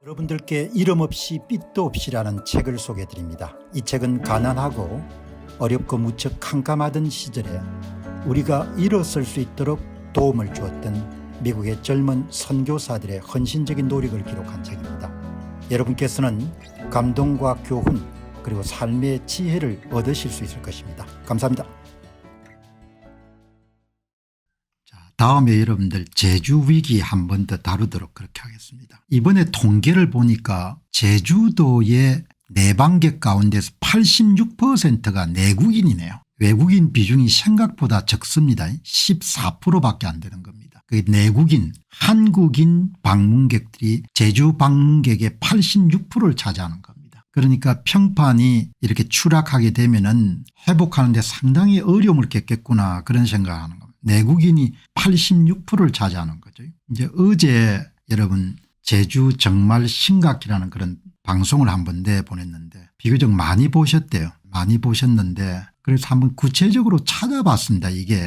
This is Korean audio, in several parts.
여러분들께 이름 없이 빛도 없이라는 책을 소개해 드립니다. 이 책은 가난하고 어렵고 무척 캄캄하던 시절에 우리가 일어설 수 있도록 도움을 주었던 미국의 젊은 선교사들의 헌신적인 노력을 기록한 책입니다. 여러분께서는 감동과 교훈 그리고 삶의 지혜를 얻으실 수 있을 것입니다. 감사합니다. 다음에 여러분들 제주 위기 한 번 더 다루도록 그렇게 하겠습니다. 이번에 통계를 보니까 제주도의 내방객 가운데서 86%가 내국인이네요. 외국인 비중이 생각보다 적습니다. 14%밖에 안 되는 겁니다. 그 내국인 한국인 방문객들이 제주 방문객의 86%를 차지하는 겁니다. 그러니까 평판이 이렇게 추락하게 되면은 회복하는 데 상당히 어려움을 겪겠구나 그런 생각을 하는 겁니다. 내국인이 86%를 차지하는 거죠. 이제 어제 여러분 제주 정말 심각이라는 그런 방송을 한번 내보냈는데 비교적 많이 보셨대요. 많이 보셨는데 그래서 한번 구체적으로 찾아봤습니다. 이게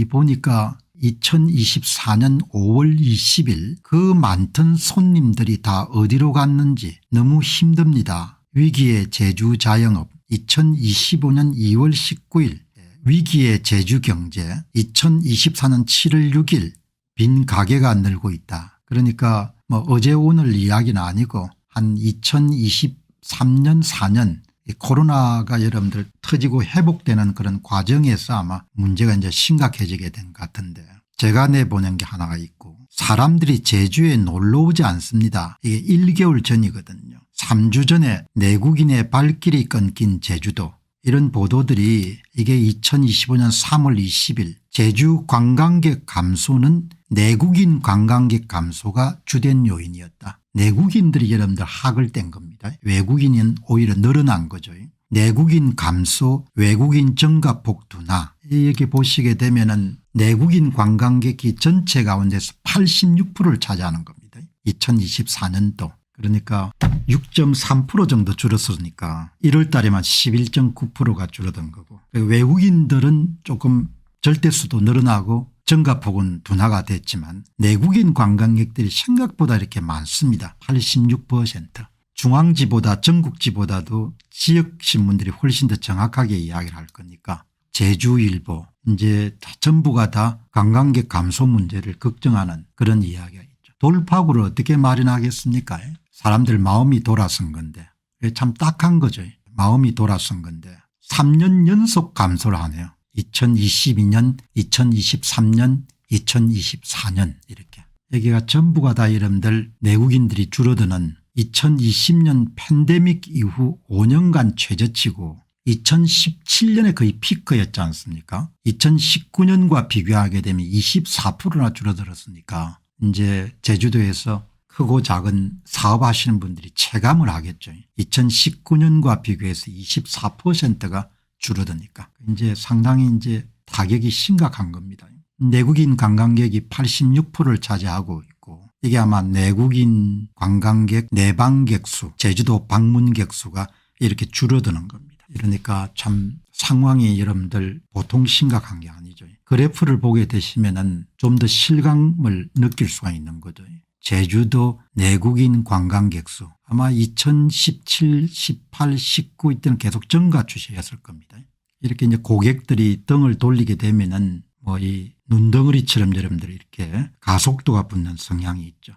보니까 2024년 5월 20일 그 많던 손님들이 다 어디로 갔는지 너무 힘듭니다. 위기의 제주 자영업 2025년 2월 19일 위기의 제주경제 2024년 7월 6일 빈 가게가 늘고 있다. 그러니까 뭐 어제 오늘 이야기는 아니고 한 2023년 4년 코로나가 여러분들 터지고 회복되는 그런 과정에서 아마 문제가 이제 심각해지게 된 것 같은데 제가 내보낸 게 하나가 있고 사람들이 제주에 놀러 오지 않습니다. 이게 1개월 전이거든요. 3주 전에 내국인의 발길이 끊긴 제주도 이런 보도들이 이게 2025년 3월 20일 제주 관광객 감소는 내국인 관광객 감소가 주된 요인이었다. 내국인들이 여러분들 학을 뗀 겁니다. 외국인은 오히려 늘어난 거죠. 내국인 감소 외국인 증가폭 둔화 여기 보시게 되면은 내국인 관광객이 전체 가운데서 86%를 차지하는 겁니다. 2024년도. 그러니까 6.3% 정도 줄었으니까 1월 달에만 11.9%가 줄어든 거고 외국인들은 조금 절대수도 늘어나고 증가폭은 둔화가 됐지만 내국인 관광객들이 생각보다 이렇게 많습니다. 86%. 중앙지보다 전국지보다도 지역신문들이 훨씬 더 정확하게 이야기를 할 거니까 제주일보 이제 전부가 다 관광객 감소 문제를 걱정하는 그런 이야기가 있죠. 돌파구를 어떻게 마련하겠습니까? 사람들 마음이 돌아선 건데 참 딱한 거죠. 마음이 돌아선 건데 3년 연속 감소를 하네요. 2022년 2023년 2024년 이렇게 여기가 전부가 다 여러분들 내국인들이 줄어드는 2020년 팬데믹 이후 5년간 최저치고 2017년에 거의 피크였지 않습니까? 2019년과 비교하게 되면 24%나 줄어들었으니까 이제 제주도에서 크고 작은 사업하시는 분들이 체감을 하겠죠. 2019년과 비교해서 24%가 줄어드니까 이제 상당히 이제 타격이 심각한 겁니다. 내국인 관광객이 86%를 차지하고 있고 이게 아마 내국인 관광객 내방객 수 제주도 방문객 수가 이렇게 줄어드는 겁니다. 그러니까 참 상황이 여러분들 보통 심각한 게 아니죠. 그래프를 보게 되시면은 좀 더 실감을 느낄 수가 있는 거죠. 제주도 내국인 관광객 수 아마 2017, 18, 19 이때는 계속 증가 추세였을 겁니다. 이렇게 이제 고객들이 등을 돌리게 되면은 뭐 이 눈덩어리처럼 여러분들 이렇게 가속도가 붙는 성향이 있죠.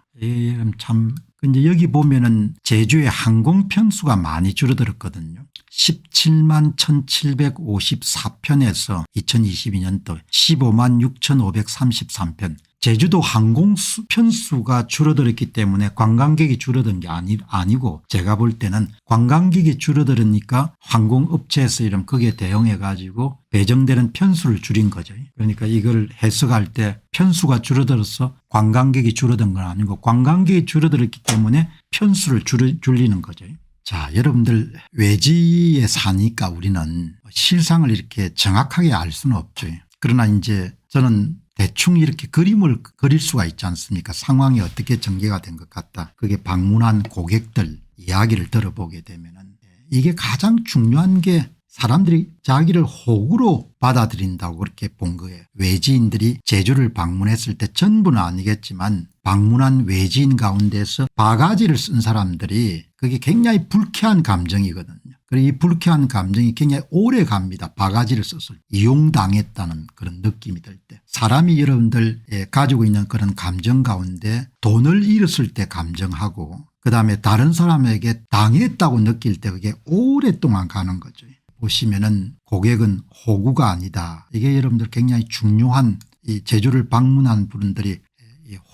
참 근데 여기 보면은 제주의 항공 편수가 많이 줄어들었거든요. 17만 1754편에서 2022년도 15만 6533편 제주도 항공 편수가 줄어들었기 때문에 관광객이 줄어든 게 아니고 제가 볼 때는 관광객이 줄어들으니까 항공업체에서 이런 거기에 대응해 가지고 배정되는 편수를 줄인 거죠. 그러니까 이걸 해석할 때 편수가 줄어들어서 관광객이 줄어든 건 아니고 관광객이 줄어들었기 때문에 편수를 줄이는 거죠. 자, 여러분들 외지에 사니까 우리는 실상을 이렇게 정확하게 알 수는 없죠. 그러나 이제 저는 대충 이렇게 그림을 그릴 수가 있지 않습니까? 상황이 어떻게 전개가 된 것 같다. 그게 방문한 고객들 이야기를 들어보게 되면은 이게 가장 중요한 게 사람들이 자기를 호구로 받아들인다고 그렇게 본 거예요. 외지인들이 제주를 방문했을 때 전부는 아니겠지만 방문한 외지인 가운데서 바가지를 쓴 사람들이 그게 굉장히 불쾌한 감정이거든요. 그리고 이 불쾌한 감정이 굉장히 오래 갑니다. 바가지를 써서 이용당했다는 그런 느낌이 들 때. 사람이 여러분들 가지고 있는 그런 감정 가운데 돈을 잃었을 때 감정하고 그다음에 다른 사람에게 당했다고 느낄 때 그게 오랫동안 가는 거죠. 보시면은 고객은 호구가 아니다. 이게 여러분들 굉장히 중요한 이 제주를 방문한 분들이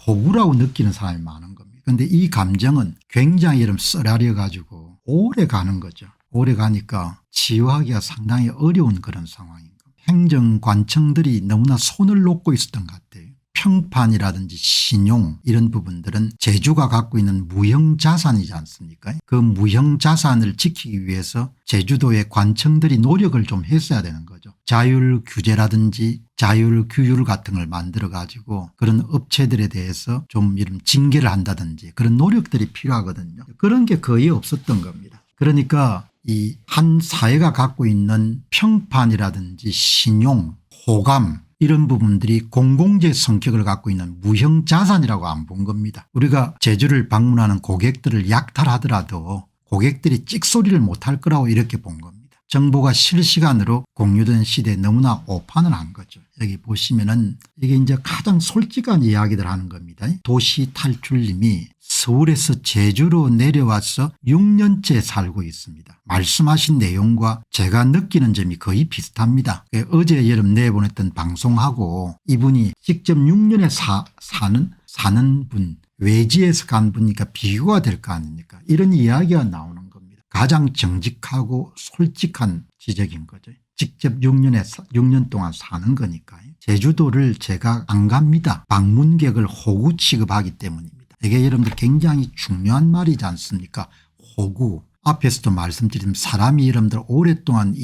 호구라고 느끼는 사람이 많은 겁니다. 그런데 이 감정은 굉장히 여러분 썰어려 가지고 오래 가는 거죠. 오래 가니까 치유하기가 상당히 어려운 그런 상황인 겁니다. 행정관청들이 너무나 손을 놓고 있었던 것 같아요. 평판이라든지 신용 이런 부분들은 제주가 갖고 있는 무형자산이지 않습니까? 그 무형자산을 지키기 위해서 제주도의 관청들이 노력을 좀 했어야 되는 거죠. 자율규제라든지 자율규율 같은 걸 만들어 가지고 그런 업체들에 대해서 좀 이런 징계를 한다든지 그런 노력들이 필요하거든요. 그런 게 거의 없었던 겁니다. 그러니까 이 한 사회가 갖고 있는 평판이라든지 신용, 호감 이런 부분들이 공공재 성격을 갖고 있는 무형자산이라고 안 본 겁니다. 우리가 제주를 방문하는 고객들을 약탈하더라도 고객들이 찍소리를 못할 거라고 이렇게 본 겁니다. 정보가 실시간으로 공유된 시대에 너무나 오판을 한 거죠. 여기 보시면은 이게 이제 가장 솔직한 이야기들 하는 겁니다. 도시 탈출님이 서울에서 제주로 내려와서 6년째 살고 있습니다. 말씀하신 내용과 제가 느끼는 점이 거의 비슷합니다. 어제 여름 내보냈던 방송하고 이분이 직접 6년에 사는 분, 외지에서 간 분이니까 비교가 될 거 아닙니까? 이런 이야기가 나오는 겁니다. 가장 정직하고 솔직한 지적인 거죠. 직접 6년 동안 사는 거니까요. 제주도를 제가 안 갑니다. 방문객을 호구 취급하기 때문입니다. 이게 여러분들 굉장히 중요한 말이지 않습니까? 호구. 앞에서도 말씀드린 사람이 여러분들 오랫동안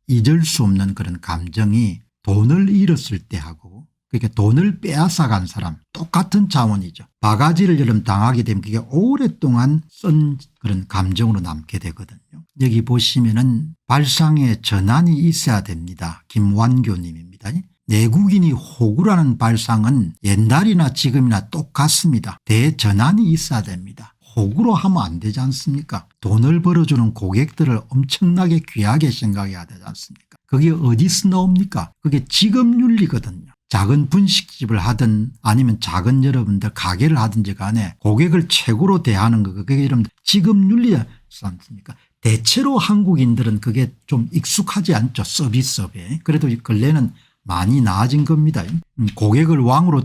잊을 수 없는 그런 감정이 돈을 잃었을 때 하고 그러니까 돈을 빼앗아 간 사람 똑같은 차원이죠. 바가지를 여러분 당하게 되면 그게 오랫동안 쓴 그런 감정으로 남게 되거든요. 여기 보시면은 발상에 전환이 있어야 됩니다. 김완교 님입니다. 내국인이 호구라는 발상은 옛날이나 지금이나 똑같습니다. 대전환이 있어야 됩니다. 호구로 하면 안 되지 않습니까? 돈을 벌어주는 고객들을 엄청나게 귀하게 생각해야 되지 않습니까? 그게 어디서 나옵니까? 그게 직업윤리거든요. 작은 분식집을 하든 아니면 작은 여러분들 가게를 하든지 간에 고객을 최고로 대하는 거 그게 여러분들 직업윤리지 않습니까? 대체로 한국인들은 그게 좀 익숙하지 않죠. 서비스업에. 그래도 근래는 많이 나아진 겁니다. 고객을 왕으로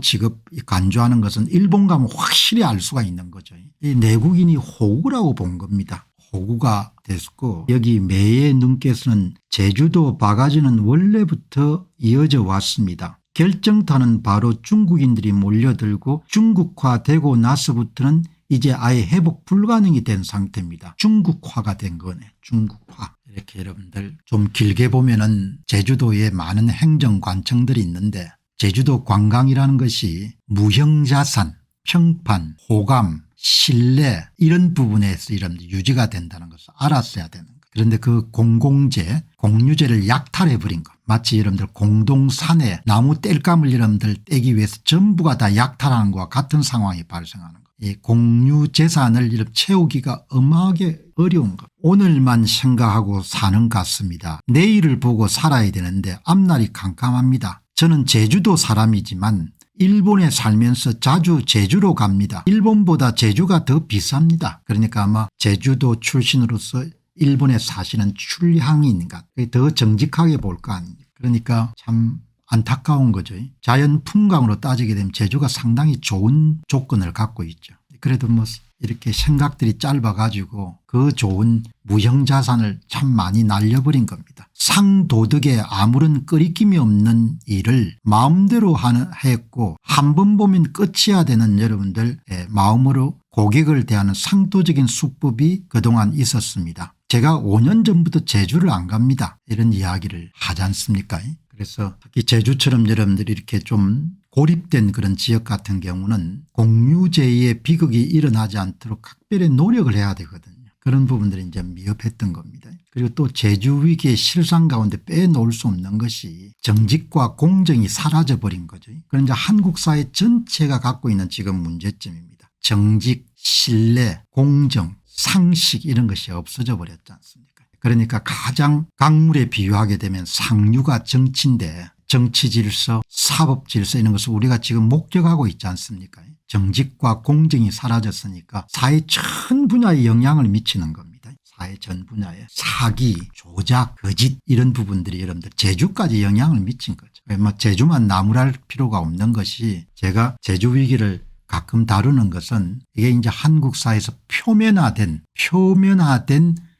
간주하는 것은 일본 가면 확실히 알 수가 있는 거죠. 이 내국인이 호구라고 본 겁니다. 호구가 됐고 여기 매의 눈께서는 제주도 바가지는 원래부터 이어져 왔습니다. 결정타는 바로 중국인들이 몰려들고 중국화되고 나서부터는 이제 아예 회복 불가능이 된 상태입니다. 중국화가 된 거네. 중국화. 이렇게 여러분들 좀 길게 보면은 제주도에 많은 행정관청들이 있는데 제주도 관광이라는 것이 무형자산, 평판, 호감, 신뢰 이런 부분에서 여러분들 유지가 된다는 것을 알았어야 되는 거예요. 그런데 그 공공재, 공유재를 약탈해버린 것. 마치 여러분들 공동산에 나무 뗄감을 여러분들 떼기 위해서 전부가 다 약탈하는 것과 같은 상황이 발생하는 것. 이 공유재산을 이렇게 채우기가 어마하게 어려운 것. 오늘만 생각하고 사는 것 같습니다. 내일을 보고 살아야 되는데 앞날이 캄캄합니다. 저는 제주도 사람이지만 일본에 살면서 자주 제주로 갑니다. 일본보다 제주가 더 비쌉니다. 그러니까 아마 제주도 출신으로서 일본에 사시는 출향인가 더 정직하게 볼 거 아닙니까? 그러니까 참 안타까운 거죠. 자연 풍광으로 따지게 되면 제주가 상당히 좋은 조건을 갖고 있죠. 그래도 뭐 이렇게 생각들이 짧아 가지고 그 좋은 무형자산을 참 많이 날려버린 겁니다. 상도덕에 아무런 끄리낌이 없는 일을 마음대로 했고 한 번 보면 끝이야 되는 여러분들 마음으로 고객을 대하는 상도적인 수법이 그동안 있었습니다. 제가 5년 전부터 제주를 안 갑니다. 이런 이야기를 하지 않습니까? 그래서 특히 제주처럼 여러분들이 이렇게 좀 고립된 그런 지역 같은 경우는 공유제의 비극이 일어나지 않도록 각별히 노력을 해야 되거든요. 그런 부분들이 이제 미흡했던 겁니다. 그리고 또 제주 위기의 실상 가운데 빼놓을 수 없는 것이 정직과 공정이 사라져버린 거죠. 그런 이제 한국 사회 전체가 갖고 있는 지금 문제점입니다. 정직, 신뢰, 공정, 상식 이런 것이 없어져 버렸지 않습니까? 그러니까 가장 강물에 비유하게 되면 상류가 정치인데 정치 질서, 사법 질서 이런 것을 우리가 지금 목격하고 있지 않습니까? 정직과 공정이 사라졌으니까 사회 전 분야에 영향을 미치는 겁니다. 사회 전 분야에 사기, 조작, 거짓 이런 부분들이 여러분들 제주까지 영향을 미친 거죠. 뭐 제주만 나무랄 필요가 없는 것이 제가 제주 위기를 가끔 다루는 것은 이게 이제 한국 사회에서 표면화된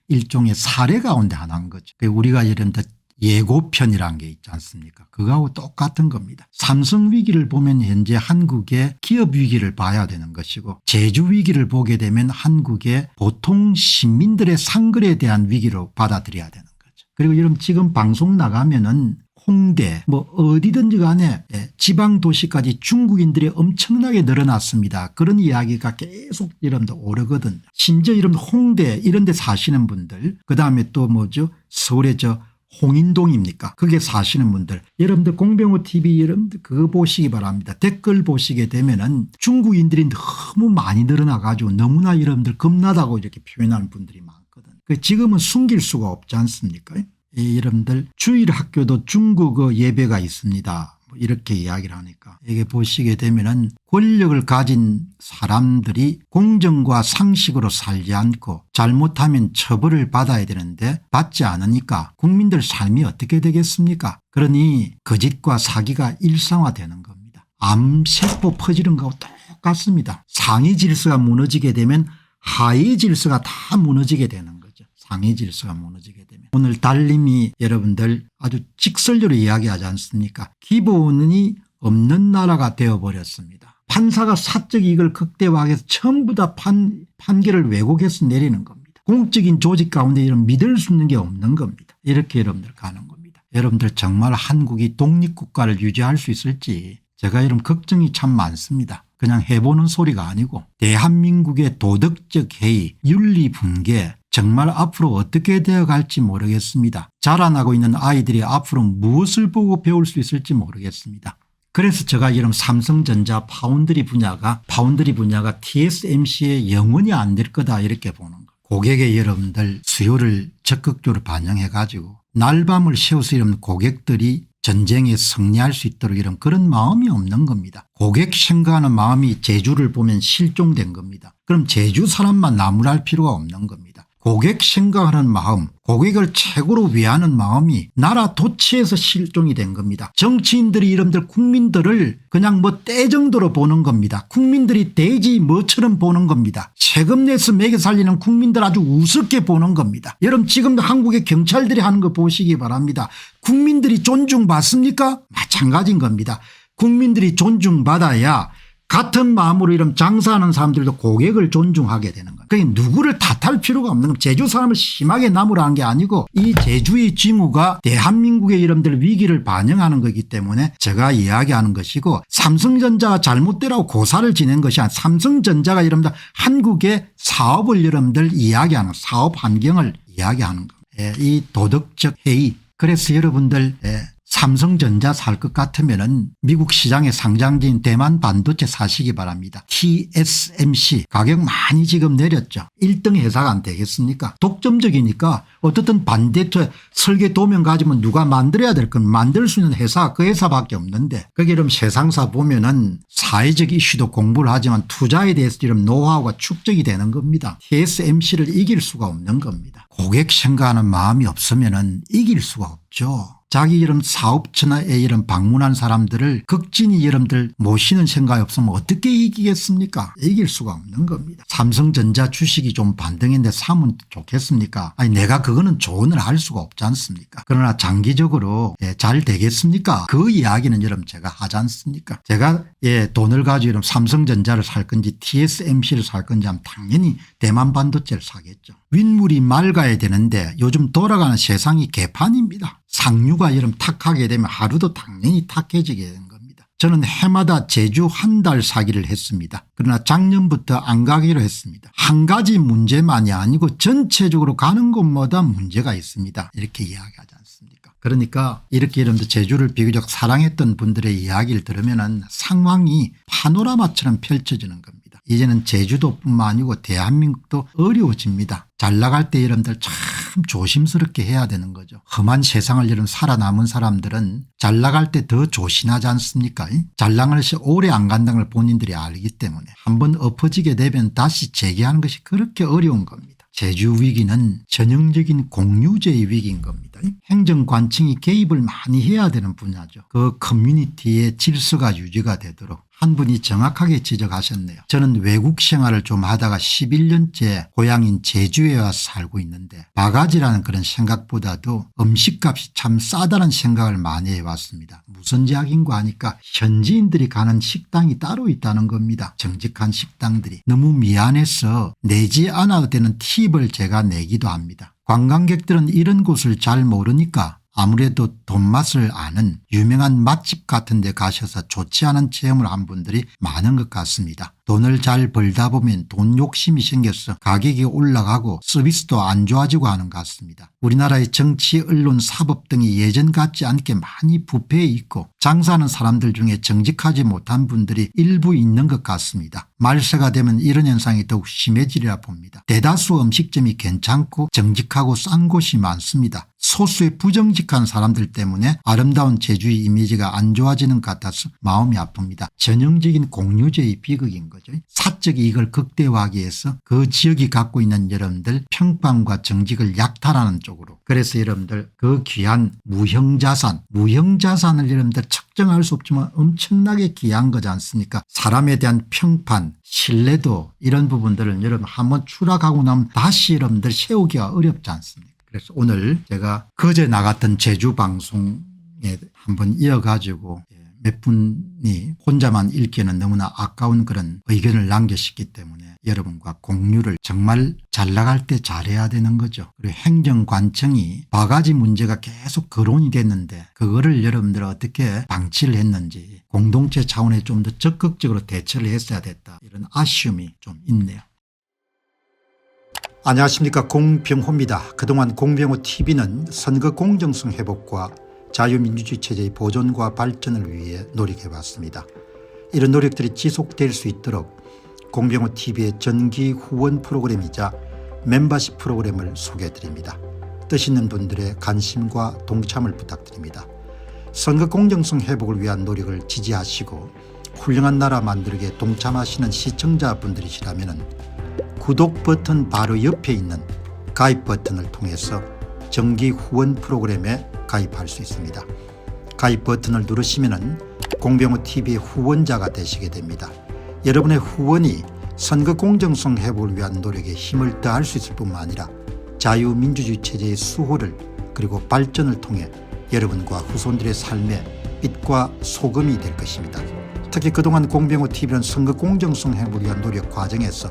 일종의 사례 가운데 하나인 거죠. 우리가 여러분들 예고편이라는 게 있지 않습니까? 그거하고 똑같은 겁니다. 삼성 위기를 보면 현재 한국의 기업 위기를 봐야 되는 것이고 제주 위기를 보게 되면 한국의 보통 시민들의 상글에 대한 위기로 받아들여야 되는 거죠. 그리고 여러분 지금 방송 나가면은 홍대 뭐 어디든지 간에 지방 도시까지 중국인들이 엄청나게 늘어났습니다. 그런 이야기가 계속 여러분들 오르거든요. 심지어 여러분 홍대 이런 데 사시는 분들 그다음에 또 뭐죠 서울에 홍인동입니까? 거기에 사시는 분들 여러분들 공병호 TV 여러분들 그거 보시기 바랍니다. 댓글 보시게 되면은 중국인들이 너무 많이 늘어나 가지고 너무나 여러분들 겁나다고 이렇게 표현하는 분들이 많거든요. 지금은 숨길 수가 없지 않습니까? 여러분들 주일 학교도 중국어 예배가 있습니다. 이렇게 이야기를 하니까 이게 보시게 되면은 권력을 가진 사람들이 공정과 상식으로 살지 않고 잘못하면 처벌을 받아야 되는데 받지 않으니까 국민들 삶이 어떻게 되겠습니까? 그러니 거짓과 사기가 일상화되는 겁니다. 암세포 퍼지는 거하고 똑같습니다. 상위 질서가 무너지게 되면 하위 질서가 다 무너지게 되는 거죠. 상위 질서가 무너지게 되면. 오늘 달님이 여러분들 아주 직설적으로 이야기하지 않습니까? 기본이 없는 나라가 되어버렸습니다. 판사가 사적 이익을 극대화해서 전부 다 판결을 왜곡해서 내리는 겁니다. 공적인 조직 가운데 이런 믿을 수 있는 게 없는 겁니다. 이렇게 여러분들 가는 겁니다. 여러분들 정말 한국이 독립국가를 유지할 수 있을지 제가 이런 걱정이 참 많습니다. 그냥 해보는 소리가 아니고 대한민국의 도덕적 해이, 윤리 붕괴 정말 앞으로 어떻게 되어갈지 모르겠습니다. 자라나고 있는 아이들이 앞으로 무엇을 보고 배울 수 있을지 모르겠습니다. 그래서 제가 이런 삼성전자 파운드리 분야가 TSMC의 영원히 안 될 거다 이렇게 보는 거. 고객의 여러분들 수요를 적극적으로 반영해 가지고 날밤을 새워서 이런 고객들이 전쟁에 승리할 수 있도록 이런 그런 마음이 없는 겁니다. 고객 생각하는 마음이 제주를 보면 실종된 겁니다. 그럼 제주 사람만 나무랄 필요가 없는 겁니다. 고객 생각하는 마음, 고객을 최고로 위하는 마음이 나라 도치에서 실종이 된 겁니다. 정치인들이 여러분들 국민들을 그냥 뭐 떼 정도로 보는 겁니다. 국민들이 돼지 뭐처럼 보는 겁니다. 세금 내서 먹여 살리는 국민들 아주 우습게 보는 겁니다. 여러분 지금 한국의 경찰들이 하는 거 보시기 바랍니다. 국민들이 존중받습니까? 마찬가지인 겁니다. 국민들이 존중받아야 같은 마음으로 이런 장사하는 사람들도 고객을 존중하게 되는 거예요. 그러니까 누구를 탓할 필요가 없는 겁니다. 제주 사람을 심하게 나무라는 게 아니고 이 제주의 징후가 대한민국의 여러분들 위기를 반영하는 거기 때문에 제가 이야기하는 것이고 삼성전자가 잘못되라고 고사를 지낸 것이 아니라 삼성전자가 여러분들 한국의 사업을 여러분들 이야기하는 사업 환경을 이야기하는 겁니다. 이 도덕적 해이. 그래서 여러분들 삼성전자 살 것 같으면은 미국 시장에 상장된 대만 반도체 사시기 바랍니다. TSMC 가격 많이 지금 내렸죠. 1등 회사가 안 되겠습니까? 독점적이니까 어떻든 반도체 설계 도면 가지면 누가 만들어야 될 건 만들 수 있는 회사 그 회사밖에 없는데 거기 이런 세상사 보면은 사회적 이슈도 공부를 하지만 투자에 대해서 이런 노하우가 축적이 되는 겁니다. TSMC를 이길 수가 없는 겁니다. 고객 생각하는 마음이 없으면은 이길 수가 없죠. 자기 이런 사업처나에 이런 방문한 사람들을 극진히 여러분들 모시는 생각이 없으면 어떻게 이기겠습니까? 이길 수가 없는 겁니다. 삼성전자 주식이 좀 반등인데 사면 좋겠습니까? 아니 내가 그거는 조언을 할 수가 없지 않습니까? 그러나 장기적으로 잘 되겠습니까? 그 이야기는 여러분 제가 하지 않습니까? 제가 돈을 가지고 이런 삼성전자를 살 건지 TSMC를 살 건지 하면 당연히 대만 반도체를 사겠죠. 윗물이 맑아야 되는데 요즘 돌아가는 세상이 개판입니다. 상류가 여러분 탁하게 되면 하루도 당연히 탁해지게 되는 겁니다. 저는 해마다 제주 한 달 사기를 했습니다. 그러나 작년부터 안 가기로 했습니다. 한 가지 문제만이 아니고 전체적으로 가는 곳마다 문제가 있습니다. 이렇게 이야기하지 않습니까? 그러니까 이렇게 여러분들 제주를 비교적 사랑했던 분들의 이야기를 들으면 상황이 파노라마처럼 펼쳐지는 겁니다. 이제는 제주도뿐만 아니고 대한민국도 어려워집니다. 잘 나갈 때 여러분들 참 조심스럽게 해야 되는 거죠. 험한 세상을 여러분 살아남은 사람들은 잘 나갈 때 더 조심하지 않습니까? 잘 나갈 시 오래 안 간다는 걸 본인들이 알기 때문에 한번 엎어지게 되면 다시 재기하는 것이 그렇게 어려운 겁니다. 제주 위기는 전형적인 공유제의 위기인 겁니다. 행정관청이 개입을 많이 해야 되는 분야죠. 그 커뮤니티의 질서가 유지가 되도록 한 분이 정확하게 지적하셨네요. 저는 외국 생활을 좀 하다가 11년째 고향인 제주에 와서 살고 있는데 바가지라는 그런 생각보다도 음식값이 참 싸다는 생각을 많이 해왔습니다. 무슨 이야기인고 하니까 현지인들이 가는 식당이 따로 있다는 겁니다. 정직한 식당들이. 너무 미안해서 내지 않아도 되는 팁을 제가 내기도 합니다. 관광객들은 이런 곳을 잘 모르니까 아무래도 돈맛을 아는 유명한 맛집 같은 데 가셔서 좋지 않은 체험을 한 분들이 많은 것 같습니다. 돈을 잘 벌다 보면 돈 욕심이 생겨서 가격이 올라가고 서비스도 안 좋아지고 하는 것 같습니다. 우리나라의 정치, 언론, 사법 등이 예전 같지 않게 많이 부패해 있고 장사하는 사람들 중에 정직하지 못한 분들이 일부 있는 것 같습니다. 말세가 되면 이런 현상이 더욱 심해지리라 봅니다. 대다수 음식점이 괜찮고 정직하고 싼 곳이 많습니다. 소수의 부정직한 사람들 때문에 아름다운 제주의 이미지가 안 좋아지는 것 같아서 마음이 아픕니다. 전형적인 공유제의 비극인 거죠. 사적 이익을 극대화하기 위해서 그 지역이 갖고 있는 여러분들 평판과 정직을 약탈하는 쪽으로. 그래서 여러분들 그 귀한 무형자산을 여러분들 측정할 수 없지만 엄청나게 귀한 거지 않습니까? 사람에 대한 평판, 신뢰도 이런 부분들을 여러분 한번 추락하고 나면 다시 여러분들 세우기가 어렵지 않습니까? 그래서 오늘 제가 그제 나갔던 제주 방송에 한번 이어가지고 몇 분이 혼자만 읽기에는 너무나 아까운 그런 의견을 남기셨기 때문에 여러분과 공유를 정말 잘 나갈 때 잘해야 되는 거죠. 그리고 행정관청이 바가지 문제가 계속 거론이 됐는데 그거를 여러분들 어떻게 방치를 했는지 공동체 차원에 좀 더 적극적으로 대처를 했어야 됐다. 이런 아쉬움이 좀 있네요. 안녕하십니까, 공병호입니다. 그동안 공병호TV는 선거 공정성 회복과 자유민주주의 체제의 보존과 발전을 위해 노력해왔습니다. 이런 노력들이 지속될 수 있도록 공병호TV의 정기 후원 프로그램이자 멤버십 프로그램을 소개해드립니다. 뜻 있는 분들의 관심과 동참을 부탁드립니다. 선거 공정성 회복을 위한 노력을 지지하시고 훌륭한 나라 만들기에 동참하시는 시청자분들이시라면 구독 버튼 바로 옆에 있는 가입 버튼을 통해서 정기 후원 프로그램에 가입할 수 있습니다. 가입 버튼을 누르시면 공병호TV의 후원자가 되시게 됩니다. 여러분의 후원이 선거 공정성 회복을 위한 노력에 힘을 더할 수 있을 뿐만 아니라 자유민주주의 체제의 수호를 그리고 발전을 통해 여러분과 후손들의 삶에 빛과 소금이 될 것입니다. 특히 그동안 공병호TV는 선거 공정성 회복을 위한 노력 과정에서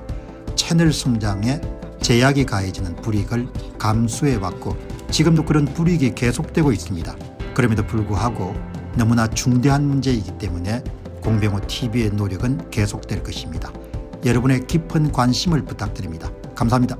채널 성장에 제약이 가해지는 불이익을 감수해왔고 지금도 그런 불이익이 계속되고 있습니다. 그럼에도 불구하고 너무나 중대한 문제이기 때문에 공병호TV의 노력은 계속될 것입니다. 여러분의 깊은 관심을 부탁드립니다. 감사합니다.